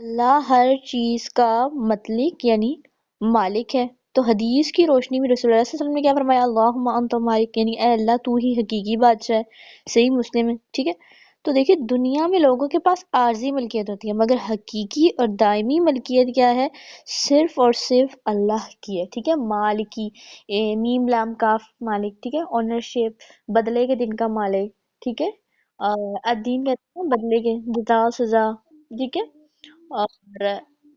اللہ ہر چیز کا مطلق یعنی مالک ہے۔ تو حدیث کی روشنی میں رسول اللہ صلی اللہ علیہ وسلم نے کیا فرمایا؟ اللہم انت مالک، یعنی اے اللہ تو ہی حقیقی بادشاہ ہے۔ صحیح مسلم ہے، ٹھیک ہے۔ تو دیکھیے دنیا میں لوگوں کے پاس عارضی ملکیت ہوتی ہے، مگر حقیقی اور دائمی ملکیت کیا ہے؟ صرف اور صرف اللہ کی ہے، ٹھیک ہے۔ مالکی، میم لام کاف مالک، ٹھیک ہے۔ اونرشپ، بدلے کے دن کا مالک، ٹھیک ہے۔ الدین کہتے ہیں بدلے کے، جزا سزا، ٹھیک ہے۔ اور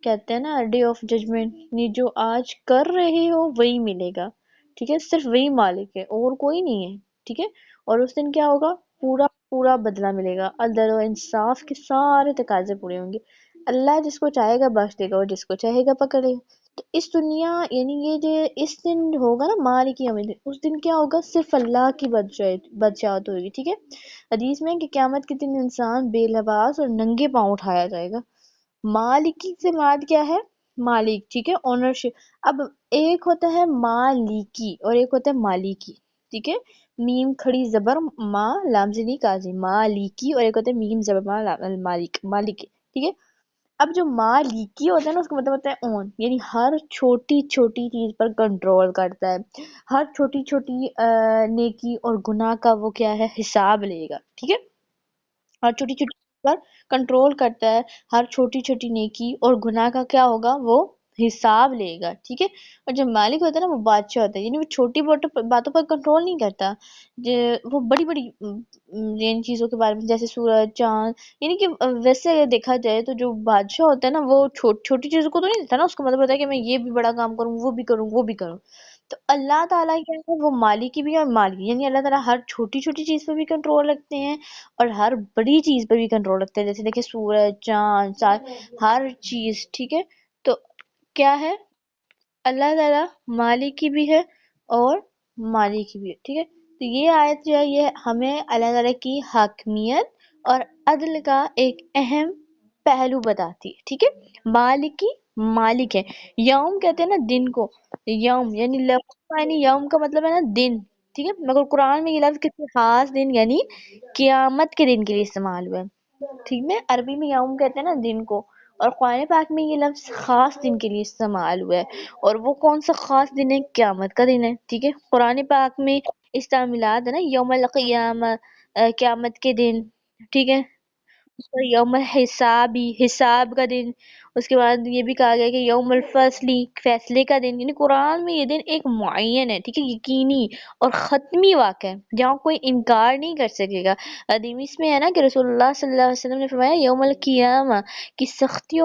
کہتے ہیں نا ڈے آف ججمنٹ، نہیں جو آج کر رہے ہو وہی ملے گا، ٹھیک ہے۔ صرف وہی مالک ہے اور کوئی نہیں ہے، ٹھیک ہے۔ اور اس دن کیا ہوگا؟ پورا پورا بدلہ ملے گا، عدل و انصاف کے سارے تقاضے پورے ہوں گے۔ اللہ جس کو چاہے گا بخش دے گا اور جس کو چاہے گا پکڑے گا۔ تو اس دنیا یعنی یہ جو اس دن ہوگا نا مالک یوم الدین، اس دن کیا ہوگا؟ صرف اللہ کی بادشاہت ہوگی، ٹھیک ہے۔ حدیث میں کہ قیامت کے دن انسان بے لباس اور ننگے پاؤں اٹھایا جائے گا۔ مالکی سے مراد کیا ہے؟ مالک، ٹھیک ہے، اونرشپ۔ اب ایک ہوتا ہے مالکی اور ایک ہوتا ہے مالکی، ٹھیک ہے۔ میم کھڑی زبر ما لام زنی کاضی، مالکی، اور ایک ہوتا ہے میم زبر ما مالک، مالک، ٹھیک ہے۔ اب جو مالکی ہوتا ہے نا اس کا مطلب ہوتا ہے اون، یعنی ہر چھوٹی چھوٹی چیز پر کنٹرول کرتا ہے، ہر چھوٹی چھوٹی نیکی اور گناہ کا وہ کیا ہے؟ حساب لے گا، ٹھیک ہے۔ ہر چھوٹی چھوٹی پر کنٹرول کرتا ہے، ہر چھوٹی چھوٹی نیکی اور گناہ کا کیا ہوگا؟ وہ حساب لے گا، ٹھیک ہے۔ اور جو مالک ہوتا ہے نا وہ بادشاہ ہوتا ہے، یعنی وہ چھوٹی باتوں پر کنٹرول نہیں کرتا، وہ بڑی بڑی یعنی چیزوں کے بارے میں جیسے سورج چاند، یعنی کہ ویسے اگر دیکھا جائے تو جو بادشاہ ہوتا ہے نا وہ چھوٹی چیزوں کو تو نہیں دیتا نا، اس کا مطلب ہوتا ہے کہ میں یہ بھی بڑا کام کروں، وہ بھی کروں، وہ بھی کروں۔ تو اللہ تعالیٰ کیا ہے؟ وہ مالکی بھی ہے اور مالکی، یعنی اللہ تعالیٰ ہر چھوٹی چھوٹی چیز پہ بھی کنٹرول رکھتے ہیں اور ہر بڑی چیز پہ بھی کنٹرول رکھتے ہیں، جیسے دیکھیں سورج چاند ہر چیز، ٹھیک ہے۔ تو کیا ہے؟ اللہ تعالیٰ مالکی بھی ہے اور مالکی بھی ہے، ٹھیک ہے۔ تو یہ آیت جو ہے یہ ہمیں اللہ تعالیٰ کی حاکمیت اور عدل کا ایک اہم پہلو بتاتی ہے، ٹھیک ہے۔ مالکی مالک ہے، یوم کہتے ہیں نا دن کو، یوم یعنی لفظ یعنی یوم کا مطلب ہے نا دن، ٹھیک ہے، مگر قرآن میں یہ لفظ کسی خاص دن یعنی قیامت کے دن کے لیے استعمال ہوا ہے، ٹھیک ہے۔ عربی میں یوم کہتے ہیں نا دن کو، اور قرآن پاک میں یہ لفظ خاص دن کے لیے استعمال ہوا ہے، اور وہ کون سا خاص دن ہے؟ قیامت کا دن ہے، ٹھیک ہے۔ قرآن پاک میں استعمالات ہے نا یوم القیامہ، قیامت کے دن، ٹھیک ہے۔ یوم الحسابی، حساب کا دن، اس کے بعد یہ بھی کہا گیا کہ یوم الفصلی، فیصلے کا دن، یعنی قرآن میں یہ دن ایک معین ہے، ٹھیک ہے، یقینی اور ختمی واقع ہے جہاں کوئی انکار نہیں کر سکے گا۔ حدیث میں ہے نا کہ رسول اللہ صلی اللہ علیہ وسلم نے فرمایا یوم القیامہ کی سختیوں